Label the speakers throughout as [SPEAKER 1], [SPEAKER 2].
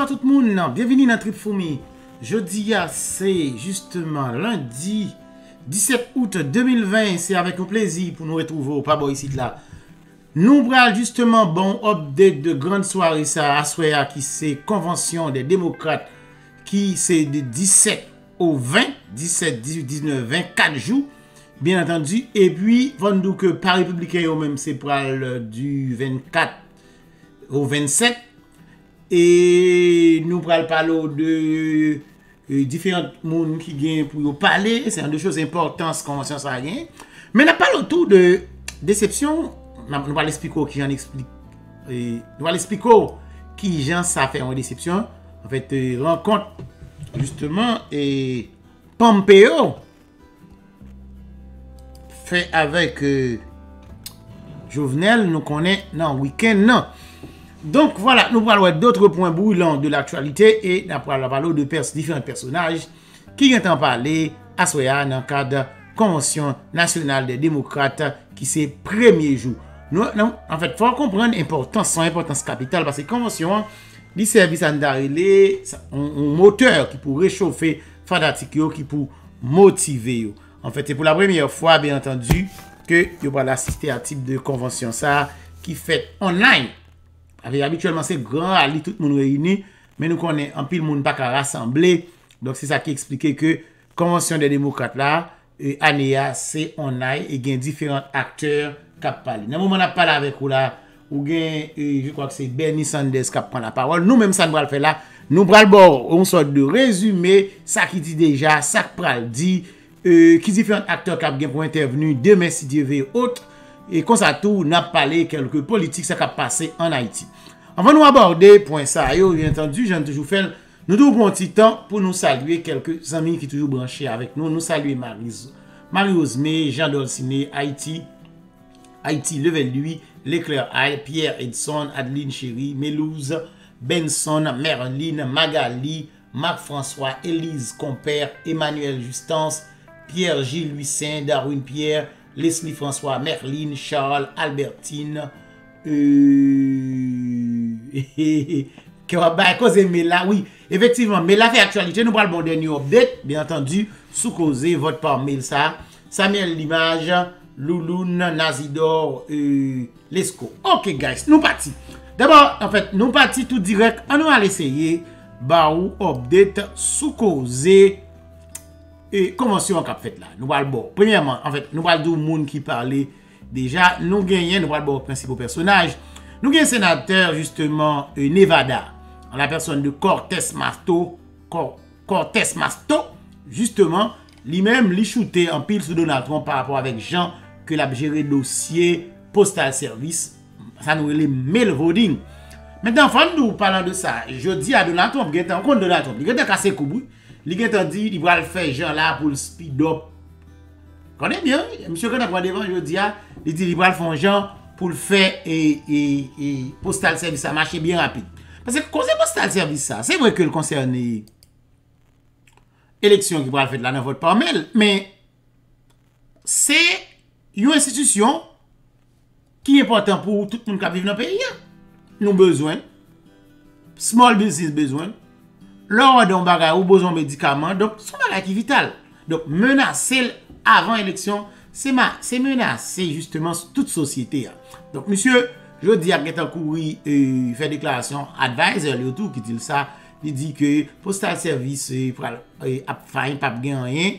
[SPEAKER 1] bonsoir tout le monde. Bienvenue dans Trip Foumi. Jeudi, c'est justement lundi 17 août 2020. C'est avec un plaisir pour nous retrouver au Pabo ici là. Nous prenons justement bon update de grande soirée ça à soir qui c'est convention des démocrates qui c'est de 17 au 20, 17, 18, 19, 20, 4 jours. Bien entendu. Et puis, vendou que par républicain au même c'est pour du 24 au 27. Et nous prenons parler de différents mondes qui gagnent pour parler. C'est une des choses importantes, cette convention ça gagne. Mais nous parlons autour de déception. Nous allons expliquer qui j'en explique. Nous allons expliquer qui j'en ça fait en déception. En fait, rencontre justement et Pompeo fait avec Jovenel, nous connaissons non week-end non. Donc voilà, nous parlons d'autres points brûlants de l'actualité et nous parlons de différents personnages qui viennent en parler à Soya dans le cadre de la Convention nationale des démocrates qui c'est premier jour. En fait, il faut comprendre l'importance, son importance capitale parce que la Convention, les services en d'arrêt, un moteur qui peut réchauffer fanatique qui peut motiver. En fait, c'est pour la première fois, bien entendu, que vous allez assister à ce type de convention ça qui fait online. Habituellement, c'est grand, tout le monde réuni, mais nous connaissons un pile monde pas qu'à rassembler. Donc, c'est ça qui explique que convention des démocrates là, ANEA, c'est online et il y a différents acteurs qui parlent. Dans le moment où on a parlé avec vous là, je crois que c'est Bernie Sanders qui prend la parole. Nous-mêmes, ça nous va le faire là. Nous prenons une sorte de résumé, ça qui dit déjà, ça qui dit, qui différents acteurs qui ont pour intervenir demain si Dieu veut autre. Et comme ça tout, on a parlé quelques politiques ça qui a passé en Haïti. Avant de nous aborder point ça, bien entendu, j'en toujours fait, nous devons un petit temps pour nous saluer quelques amis qui sont toujours branchés avec nous. Nous saluer Marie-Osmé, Jean Dolciné, Haiti, Level lui, Leclerc Aïe, Pierre Edson, Adeline Chéri, Mélouse, Benson, Merline, Magali, Marc-François, Élise Compère, Emmanuel Justance, Pierre-Gilles Lucin, Darwin Pierre, Leslie François, Merline, Charles, Albertine, oui, effectivement, mais la fait actualité, nous parlons bon dernier update, bien entendu, sous causé, vote par mail ça, Samuel Limage, Louloun, Nazidor, Lesco. Ok, guys, nous partis. D'abord, en fait, nous partis tout direct, on va essayer, ou update, sous causé, et convention qu'a fait là, nous parlons bon. Premièrement, en fait, nous parlons du monde qui parlait déjà, nous gagnons, nous parlons bon principaux personnages. Nous gagnons sénateur justement Nevada, en la personne de Cortés Masto, justement, lui-même, lui shooté en pile sur Donald Trump par rapport avec Jean que l'a géré dossier postal service, ça nous les mail voting. Maintenant, quand nous parlons de ça, je dis à Donald Trump, il est en compte Donald Trump, il est cassé coubu. Il a dit il va le faire gens là pour le speed up. Connais bien, monsieur quand on devant je dis il dit il va le faire gens pour le faire et postal service ça marche bien rapide. Parce que conseil postal service ça, c'est vrai que le concerne élection qui va le faire là dans votre par mail, mais c'est une institution qui est importante pour tout le monde qui vit dans le pays. Nous besoin small business besoin. Là, on a bagage ou besoin de médicaments, donc c'est un bagage qui est vital. Donc, menacer avant l'élection, c'est menacer justement toute société. Donc, monsieur, je dis à quelqu'un qui fait déclaration, advisor, le tout qui dit ça, il dit que postal service a failli pas gagner rien.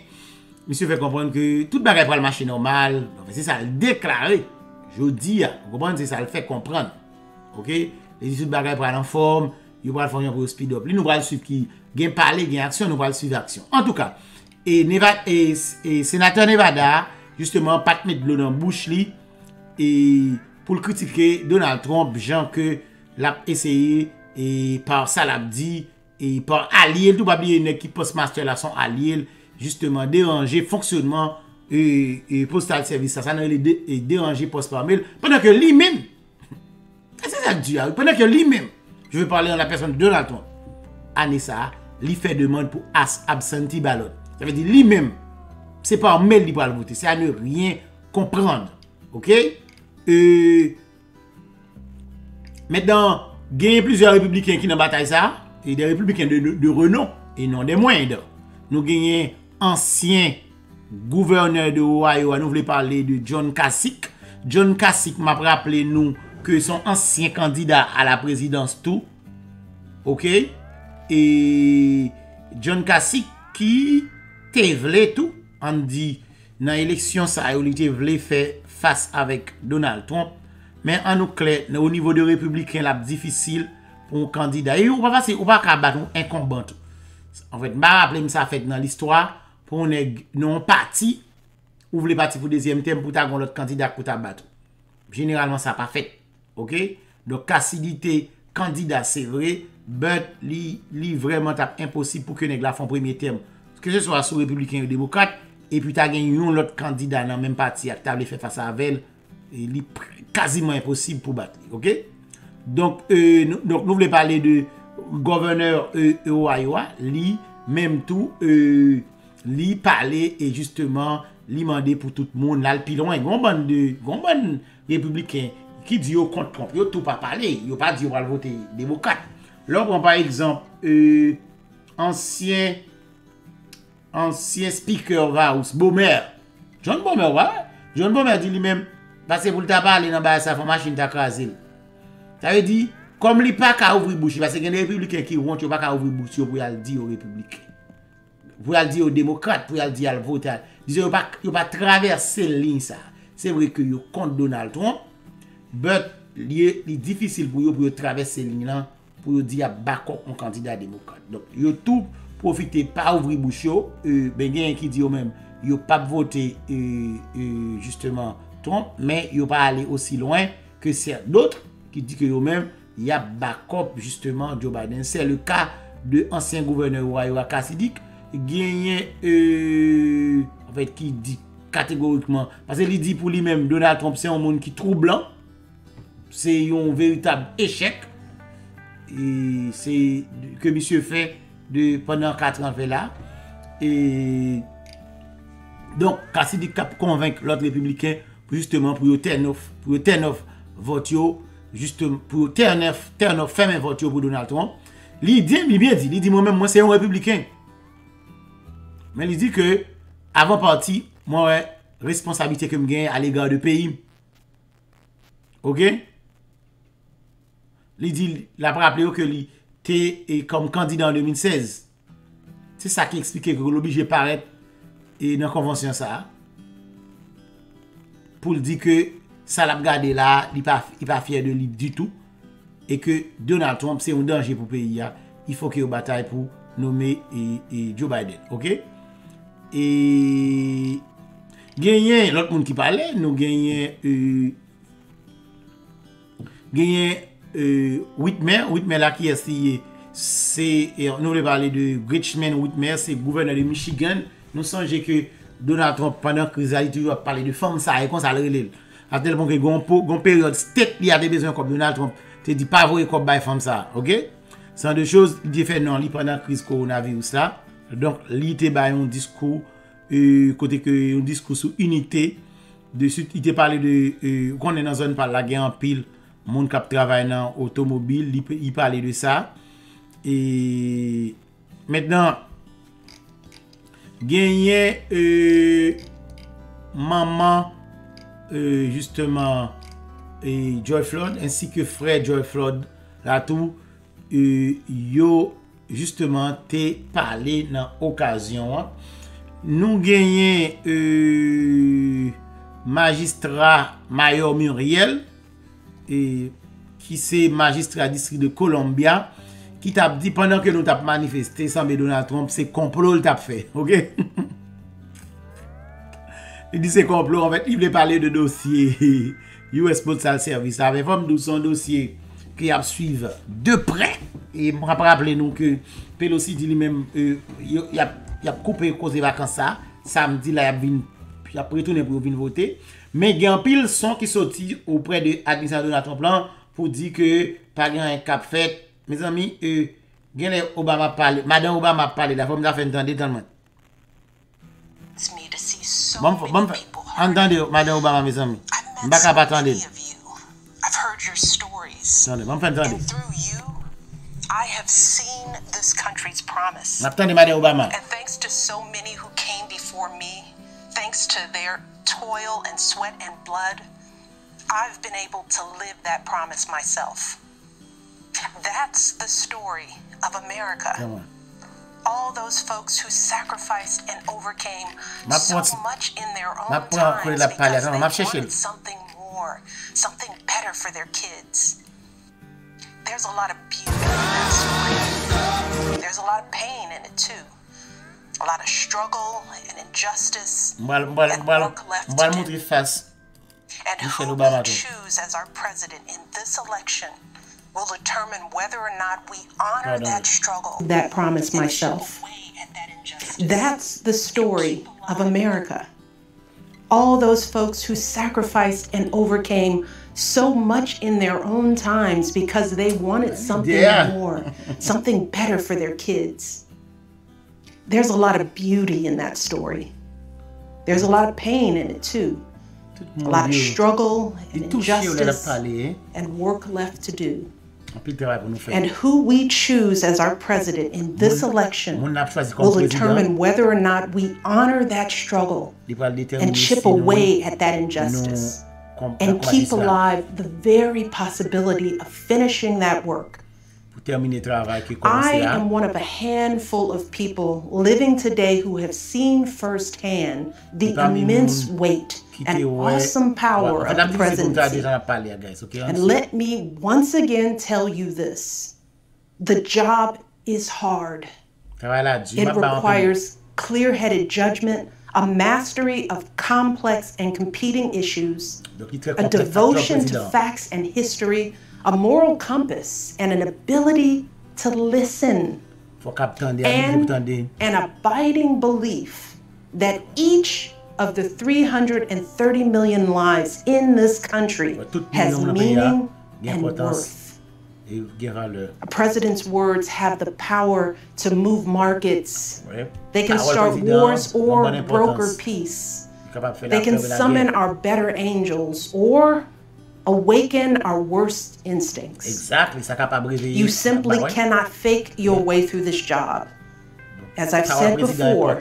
[SPEAKER 1] Monsieur fait comprendre que tout bagage pour le marché normal, c'est ça le déclarer. Je dis, vous comprenez, c'est ça le fait comprendre. OK? Les tout bagage pour en forme. Il va le faire pour speed up. Nous allons suivre qui gagne parler, gagne action, nous allons suivre action. En tout cas, et sénateur Nevada, justement, pas de mettre de l'eau dans la bouche et pour le critiquer Donald Trump, gens que l'a essayé et par ça l'a dit et par allié, tout pas oublier une équipe postmaster là sont alliés, justement déranger fonctionnement et postal service ça n'a déranger post par mail pendant que lui-même, c'est ça dit, pendant que lui-même je veux parler en la personne de Donald Trump. Anessa, lui fait demande pour absentee ballot. Ça veut dire lui-même, c'est pas en mail qu'il va le voter, c'est à ne rien comprendre. OK? Maintenant, il y a plusieurs républicains qui dans bataille ça. et des républicains de renom, et non des moindres. Nous gagnons ancien gouverneur de Ohio, nous voulons parler de John Kasich. John Kasich m'a rappelé nous que son ancien candidat à la présidence tout. OK? Et John Kasich qui te vle tout, on dit dans l'élection ça il te vle faire face avec Donald Trump, mais en nous clair au niveau de républicain là difficile pour un candidat. Et on va passer ou pas battre un incumbent. En fait, m'a rappelé ça fait dans l'histoire pour non parti ou voulez parti pour deuxième thème pour ta l'autre candidat pour ta battre. Généralement ça pas fait. OK? Donc Kasich candidat c'est vrai, but li vraiment tap impossible pour que nèg la font premier terme. Que ce soit sur républicain ou démocrate et puis tu as gagné un autre candidat dans le même parti qui t'a fait face à elle, il est quasiment impossible pour battre. OK? Donc nous voulons parler de gouverneur Ohio, li même tout li parler et justement li mandé pour tout le monde là le pilon gon bon républicain qui dit au contre Trump, yo tout pas parler, yo pas dit on va voter démocrate. Là on prend par exemple ancien speaker House Bomer. John Bomer John Bomer dit lui-même parce que pour ta parler dans ba sa machine ta craser. Ça veut dire comme li pas ka ouvrir bouche parce que les républicains qui vont pas ka ouvrir bouche pour aller dire aux républicains. Pour aller dire aux démocrates, pour aller dire à voter. Disons yo pas traverser ligne ça. C'est vrai que yo contre Donald Trump, but il est difficile pour yo traverser ligne là pour dire backup un candidat démocrate. Donc yo tout profiter pas ouvrir bouche ben gen qui dit yo même yo pas voter justement Trump mais yo pas aller aussi loin que c'est d'autres qui dit que yo même il y a backup justement Joe Biden. C'est le cas de ancien gouverneur Ohio Kasich gagné en fait qui dit catégoriquement parce qu'il dit pour lui-même Donald Trump c'est un monde qui troublant, c'est un véritable échec et c'est que monsieur fait de pendant 4 ans fait là et donc Kasich cap convaincre l'autre républicain justement pour turn off vote justement pour turn off fermer vote pour Donald Trump. Il dit moi-même moi c'est un républicain. Mais il dit que avant parti moi responsabilité que me gagne à l'égard du pays. OK? Il dit la rappelé que il était comme candidat en 2016. C'est ça qui explique que l'obligé paraître et dans convention ça pour dire que ça l'a regardé là, il pas fier de lui du tout et que Donald Trump c'est un danger pour le pays. Il faut qu'il bataille pour nommer Joe Biden. OK? Et gagner l'autre monde qui parlait, nous gagner Whitmer là qui c'est nous voulons parler de Richmond Whitmer, c'est gouverneur de Michigan. Nous songeons que Donald Trump pendant que il toujours parler de femmes ça et comme ça le à tel point que gon période state il y a des besoins comme Donald Trump te dit pas vrai comme bail femme ça. OK? C'est deux choses il fait non li pendant crise coronavirus là. Donc li te ba un discours côté que un discours sur unité de suite il te parlé de qu'on est dans zone par la guerre en pile monde qui travaille dans automobile il parlait de ça et maintenant gagné maman justement Joy Floyd ainsi que frère Joy Floyd là tout yo justement te parlé dans occasion nous gagné magistrat Mayor Muriel et qui c'est magistrat district de Columbia qui t'a dit pendant que nous t'a manifesté semble Donald Trump c'est complot il t'a fait. OK? Il dit c'est complot en fait il voulait parler de dossier US Postal Service avec forme son dossier qui a suivre de près et me rappeler nous que Pelosi dit lui-même il a coupé cause des vacances ça samedi là il a retourné pour venir voter mais il y a un pile son qui sorti auprès de l'administration Donald Trump pour dire que pas un cap fait mes amis Obama parle madame Obama parle la forme d'affaire entendre tellement entendez madame Obama mes amis m'pa pas attendre
[SPEAKER 2] I've heard your stories.
[SPEAKER 1] attendez m'pa attendre
[SPEAKER 2] I have seen this country's promise.
[SPEAKER 1] And
[SPEAKER 2] thanks to so many who came before me, thanks to their toil and sweat and blood, I've been able to live that promise myself. That's the story of America. All those folks who sacrificed and overcame so much in their own times because they wanted something more, something better for their kids. There's a lot of beauty in that story. There's a lot of pain in it too. A lot of struggle and injustice and work left to do. And who we choose as our president in this election will determine whether or not we honor that struggle. That promise myself. That's the story of America. All those folks who sacrificed and overcame so much in their own times because they wanted something more, something better for their kids. There's a lot of beauty in that story. There's a lot of pain in it too. A lot of struggle and injustice and work left to do. And who we choose as our president in this election will determine whether or not we honor that struggle and chip away at that injustice and keep alive the very possibility of finishing that work. I am one of a handful of people living today who have seen firsthand the immense weight and awesome power of the presidency. And let me once again tell you this. The job is hard. It requires clear-headed judgment, a mastery of complex and competing issues, a devotion to facts and history, a moral compass, and an ability to listen, and an abiding belief that each of the 330 million lives in this country has meaning and worth. A president's words have the power to move markets. They can start wars or broker peace. They can summon our better angels or awaken our worst instincts. You simply cannot fake your way through this job. As I've said before,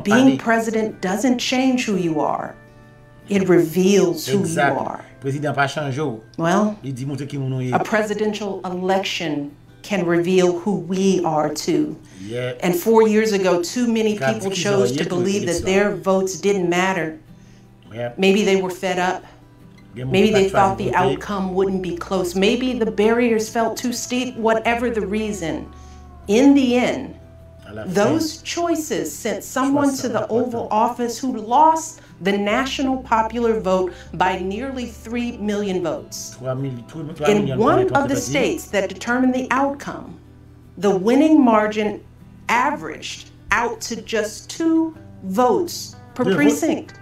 [SPEAKER 2] being president doesn't change who you are. It reveals who you are. Well, a presidential election can reveal who we are too. And 4 years ago, too many people chose to believe that their votes didn't matter. Maybe they were fed up. Maybe they thought the outcome wouldn't be close. Maybe the barriers felt too steep, whatever the reason. In the end, those choices sent someone to the Oval Office who lost the national popular vote by nearly 3 million votes. In one of the states that determined the outcome, the winning margin averaged out to just 2 votes per precinct.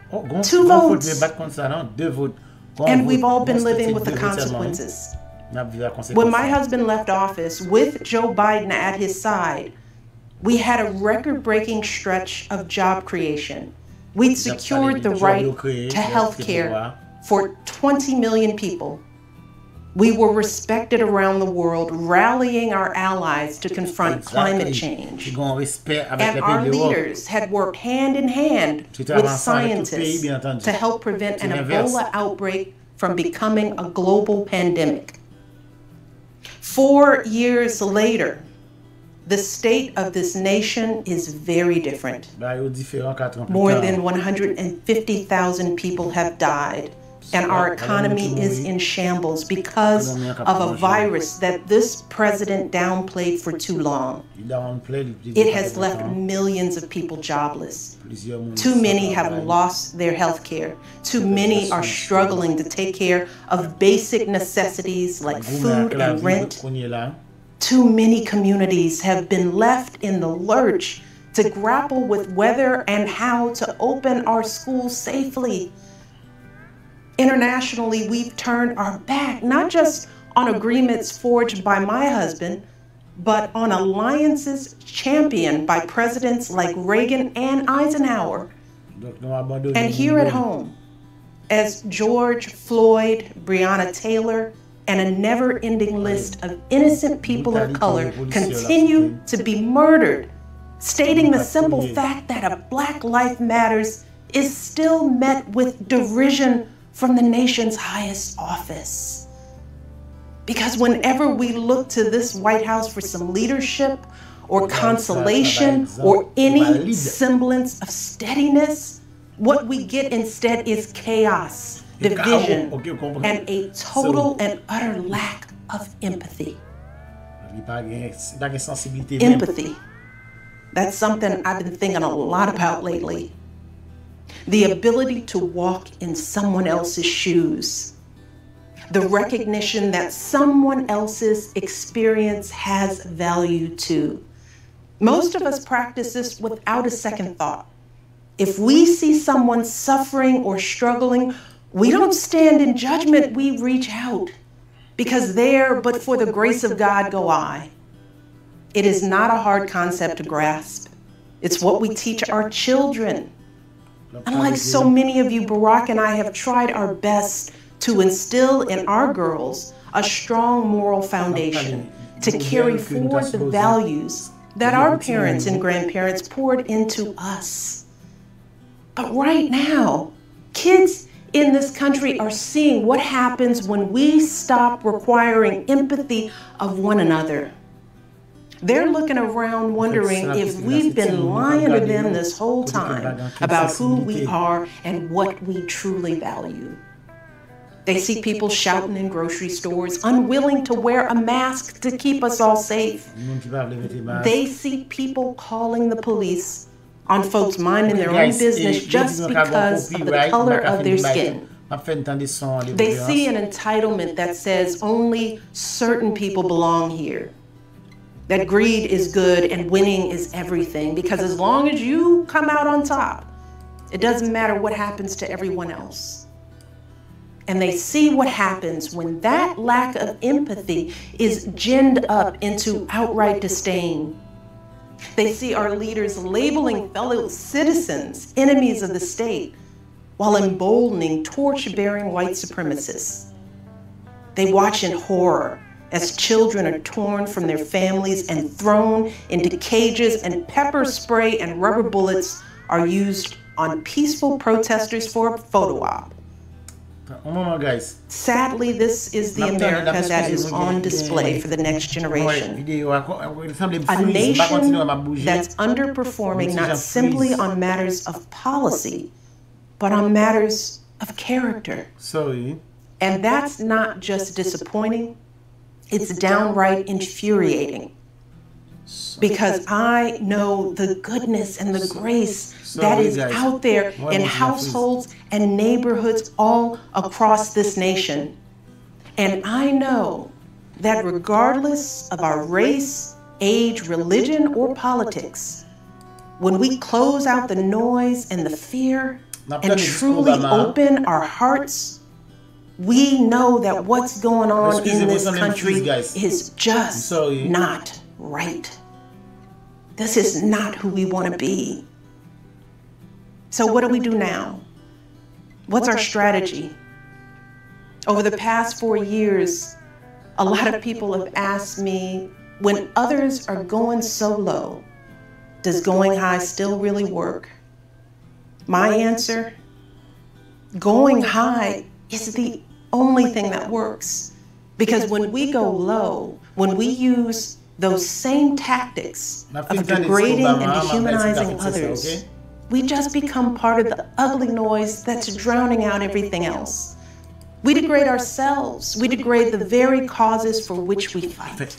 [SPEAKER 2] 2 votes. And we've all been living with the consequences. When my husband left office with Joe Biden at his side, we had a record-breaking stretch of job creation. We'd secured the right to health care for 20 million people. We were respected around the world, rallying our allies to confront climate change. And our leaders had worked hand in hand with scientists to help prevent an Ebola outbreak from becoming a global pandemic. 4 years later, the state of this nation is very different. More than 150,000 people have died, and our economy is in shambles because of a virus that this president downplayed for too long. It has left millions of people jobless. Too many have lost their health care. Too many are struggling to take care of basic necessities like food and rent. Too many communities have been left in the lurch to grapple with whether and how to open our schools safely. Internationally, we've turned our back, not just on agreements forged by my husband, but on alliances championed by presidents like Reagan and Eisenhower. And here at home, as George Floyd, Breonna Taylor, and a never-ending list of innocent people of color continue to be murdered, stating the simple fact that a Black life matters is still met with derision from the nation's highest office. Because whenever we look to this White House for some leadership or consolation or any semblance of steadiness, what we get instead is chaos, division, and a total and utter lack of empathy. Empathy. That's something I've been thinking a lot about lately. The ability to walk in someone else's shoes. The recognition that someone else's experience has value too. Most of us practice this without a second thought. If we see someone suffering or struggling, we don't stand in judgment, we reach out. Because there, but for the grace of God, go I. It is not a hard concept to grasp. It's what we teach our children. Unlike so many of you, Barack and I have tried our best to instill in our girls a strong moral foundation to carry forward the values that our parents and grandparents poured into us. But right now, kids in this country are seeing what happens when we stop requiring empathy of one another. They're looking around wondering if we've been lying to them this whole time about who we are and what we truly value. They see people shouting in grocery stores, unwilling to wear a mask to keep us all safe. They see people calling the police on folks minding their own business just because of the color of their skin. They see an entitlement that says only certain people belong here. That greed is good and winning is everything, because as long as you come out on top, it doesn't matter what happens to everyone else. And they see what happens when that lack of empathy is ginned up into outright disdain. They see our leaders labeling fellow citizens enemies of the state while emboldening torch-bearing white supremacists. They watch in horror as children are torn from their families and thrown into cages, and pepper spray and rubber bullets are used on peaceful protesters for a photo op. Sadly, this is the America that is on display for the next generation. A nation that's underperforming not simply on matters of policy, but on matters of character. And that's not just disappointing, it's downright infuriating. Because I know the goodness and the grace that is out there in households and neighborhoods all across this nation. And I know that regardless of our race, age, religion, or politics, when we close out the noise and the fear and truly open our hearts, we know that what's going on in this country is just not right. This is not who we want to be. So what do we do now? What's our strategy? Over the past 4 years, a lot of people have asked me, when others are going so low, does going high still really work? My answer, going high is the only thing that works. Because when we go low, when we use those same tactics of degrading and dehumanizing others, we just become part of the ugly noise that's drowning out everything else. We degrade ourselves. We degrade the very causes for which we fight. But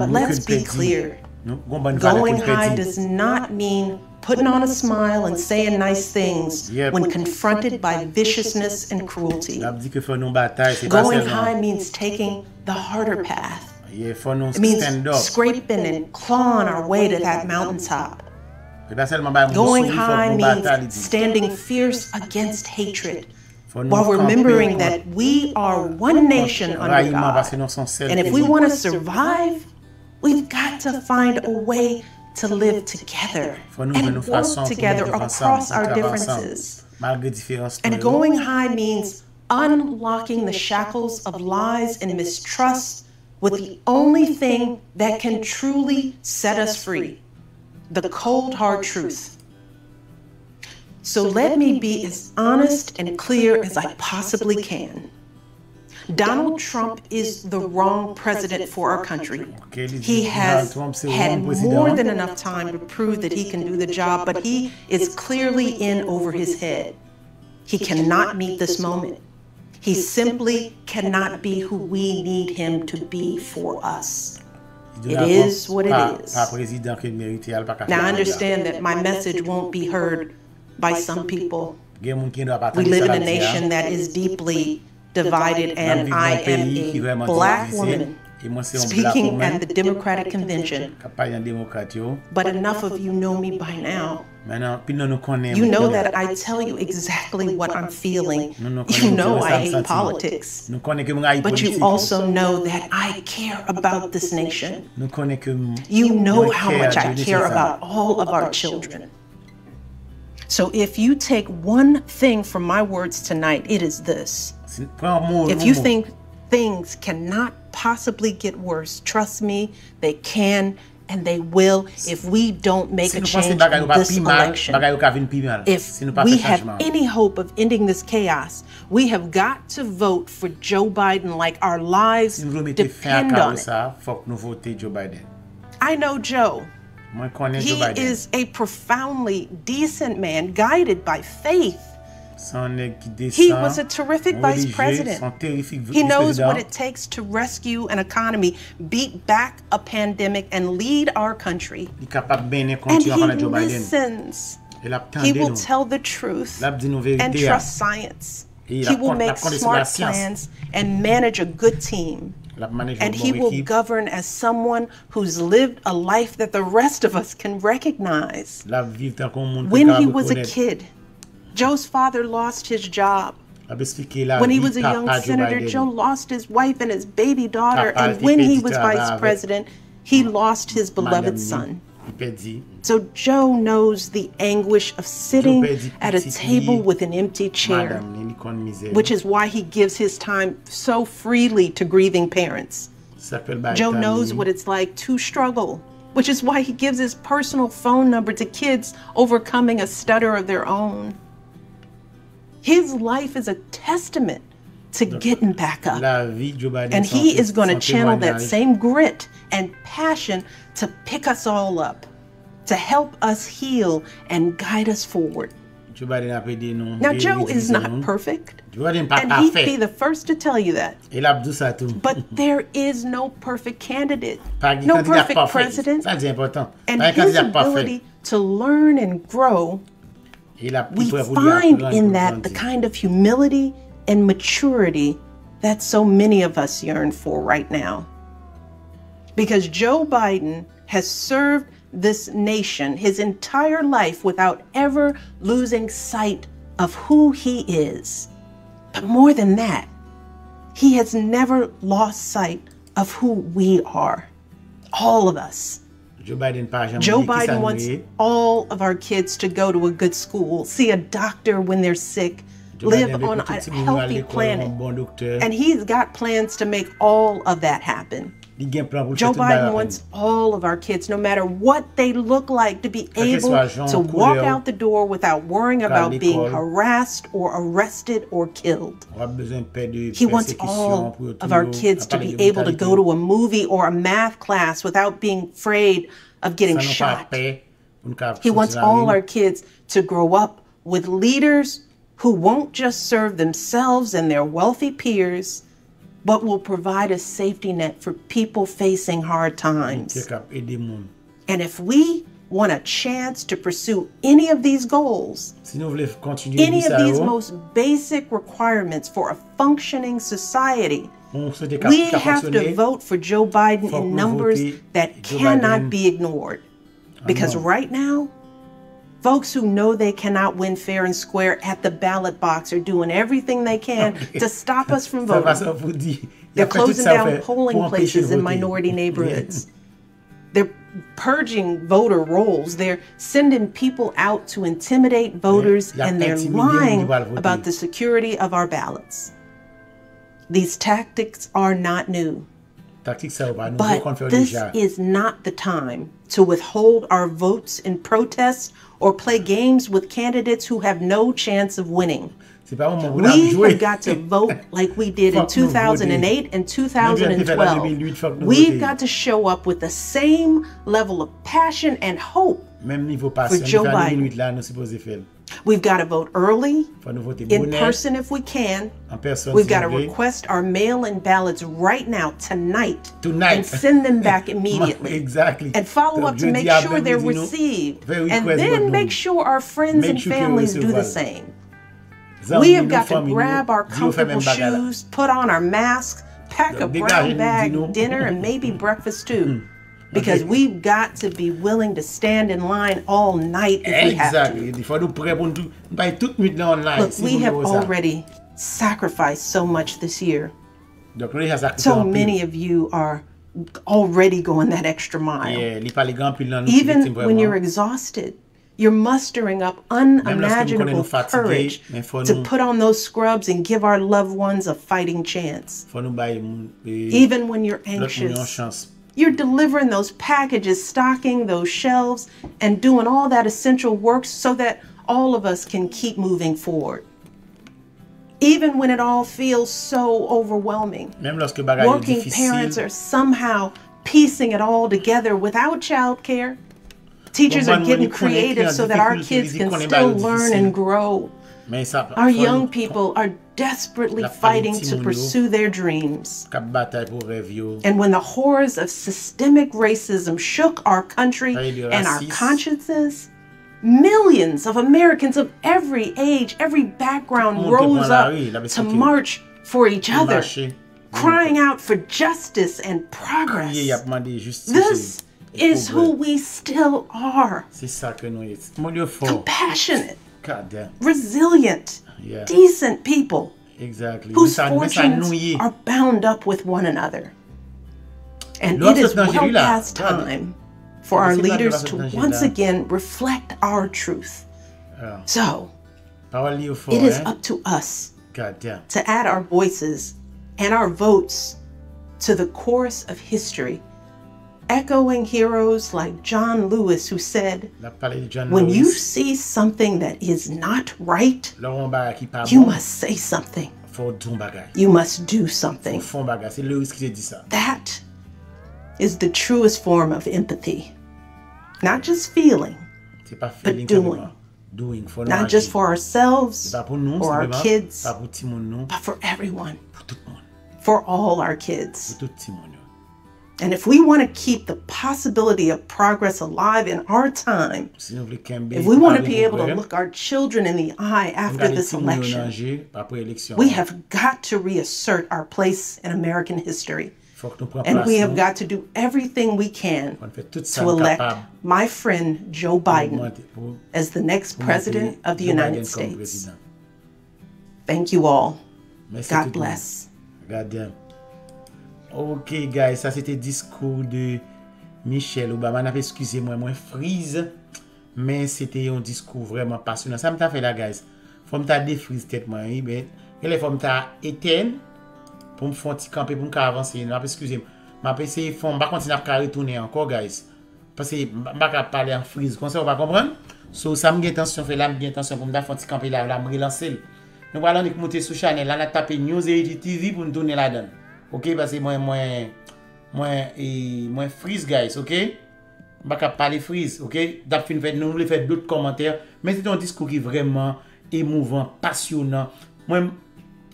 [SPEAKER 2] let's be clear. Going high does not mean putting on a smile and saying nice things when confronted by viciousness and cruelty. Going high means taking the harder path. It means scraping and clawing our way to that mountaintop. Going high means standing fierce against hatred, while remembering that we are one nation under God. And if we want to survive, we've got to find a way to live together and work together across our differences. And going high means unlocking the shackles of lies and mistrust with the only thing that can truly set us free, the cold, hard truth. So let me be as honest and clear as I possibly can. Donald Trump is the wrong president for our country. He has had more than enough time to prove that he can do the job, but he is clearly in over his head. He cannot meet this moment. He simply cannot be who we need him to be for us. It is what it is. Now I understand that my message won't be heard by some people. We live in a nation that is deeply divided, and I am a black woman speaking at the Democratic Convention. But enough of you know me by now. You know that I tell you exactly what I'm feeling. You know I hate politics. But you also know that I care about this nation. You know how much I care about all of our children. So if you take one thing from my words tonight, it is this. If you think things cannot possibly get worse, trust me, they can and they will if we don't make a change in this election. If we have any hope of ending this chaos, we have got to vote for Joe Biden like our lives depend on it. I know Joe. He is a profoundly decent man, guided by faith. He was a terrific vice president. He knows what it takes to rescue an economy, beat back a pandemic, and lead our country. And he listens. He will tell the truth and trust science. He will make smart plans and manage a good team. And he will govern as someone who's lived a life that the rest of us can recognize. When he was a kid, Joe's father lost his job. When he was a young senator, Joe lost his wife and his baby daughter. And when he was vice president, he lost his beloved son. So Joe knows the anguish of sitting at a table with an empty chair, which is why he gives his time so freely to grieving parents. Joe knows what it's like to struggle, which is why he gives his personal phone number to kids overcoming a stutter of their own. His life is a testament to getting back up. And he is going to channel that same grit and passion to pick us all up, to help us heal and guide us forward. Now, Joe is not perfect, and he'd be the first to tell you that. But there is no perfect candidate, no perfect president, and his ability to learn and grow, we find in that the kind of humility and maturity that so many of us yearn for right now. Because Joe Biden has served this nation his entire life without ever losing sight of who he is. But more than that, he has never lost sight of who we are, all of us. Joe Biden wants all of our kids to go to a good school, see a doctor when they're sick, live on a healthy planet. And he's got plans to make all of that happen. Joe Biden wants all of our kids, no matter what they look like, to be able to walk out the door without worrying about being harassed or arrested or killed. He wants all of our kids to be able to go to a movie or a math class without being afraid of getting shot. He wants all our kids to grow up with leaders who won't just serve themselves and their wealthy peers, but will provide a safety net for people facing hard times. And if we want a chance to pursue any of these goals, any of these most basic requirements for a functioning society, we have to vote for Joe Biden in numbers that cannot be ignored. Because right now, folks who know they cannot win fair and square at the ballot box are doing everything they can to stop us from voting. They're closing down polling places in minority neighborhoods. They're
[SPEAKER 3] purging voter rolls. They're sending people out to intimidate voters, and they're lying about the security of our ballots. These tactics are not new. But this is not the time to withhold our votes in protest or play games with candidates who have no chance of winning. We have got to vote like we did in 2008 and 2012. We've got to show up with the same level of passion and hope for Joe Biden. We've got to vote early, in person if we can. We've got to request our mail-in ballots right now, tonight, and send them back immediately.
[SPEAKER 1] Exactly.
[SPEAKER 3] And follow up to make sure they're received. And then make sure our friends and families do the same. We have got to grab our comfortable shoes, put on our masks, pack a brown bag dinner, and maybe breakfast too. Because we've got to be willing to stand in line all night if we have to. Look, we have already sacrificed so much this year. So many of you are already going that extra mile. Even when you're exhausted, you're mustering up unimaginable courage to put on those scrubs and give our loved ones a fighting chance. Even when you're anxious, you're delivering those packages, stocking those shelves, and doing all that essential work so that all of us can keep moving forward. Even when it all feels so overwhelming, working parents are somehow piecing it all together without childcare. Teachers are getting creative so that our kids can still learn and grow. Our young people are desperately fighting to pursue their dreams. And when the horrors of systemic racism shook our country and our consciences, millions of Americans of every age, every background rose up to march for each other, crying out for justice and progress. This is who we still are. Compassionate, resilient, decent people whose fortunes are bound up with one another. And it is well past time for our leaders to once again reflect our truth. So, it is up to us to add our voices and our votes to the chorus of history, echoing heroes like John Lewis, who said, when you see something that is not right, you must say something. You must do something. That is the truest form of empathy. Not just feeling, but doing. Not just for ourselves or our kids, but for everyone. For all our kids. And if we want to keep the possibility of progress alive in our time, if we want to be able to look our children in the eye after this election, we have got to reassert our place in American history. And we have got to do everything we can to elect my friend Joe Biden as the next president of the United States. Thank you all. God bless.
[SPEAKER 1] Ok guys, ça c'était discours de Michelle Obama. Excusez-moi, moi freeze, mais c'était un discours vraiment passionnant. Ça m'a fait là guys. Faut me ta défrise tête moi, ben, il faut me ta éteindre pour me faire petit camper pour me avancer. Excusez-moi. M'a essayer faut pas continuer à retourner encore guys. Parce que m'a parler en freeze comme ça on va comprendre. So ça me intention fait là, me intention pour me faire petit camper là, me relancer. Nous allons monter sur channel là, on a tapé News Haiti TV pour nous tourner là-dedans. Ok, parce que moi freeze guys, ok? Je ne vais pas parler freeze, ok? Nous voulons faire d'autres commentaires, mais c'est un discours qui est vraiment émouvant, passionnant. Moi,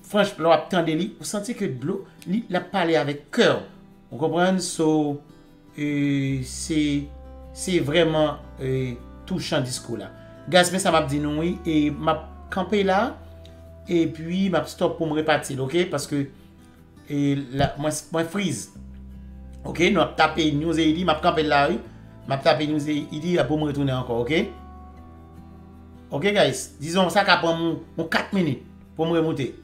[SPEAKER 1] franchement, vous sentez que il a parlé avec cœur. Vous comprenez? So, c'est vraiment touchant discours là. Guys, mais ça m'a dit non, oui, et m'a campé là, et puis m'a stop pour me repartir, ok? Parce que et là, moi freeze. Ok, nous avons tapé News Haiti, m'a campé là, m'a tapé News Haiti pour me retourner encore, ok? Ok, guys, disons ça, ça prend 4 minutes pour me remonter.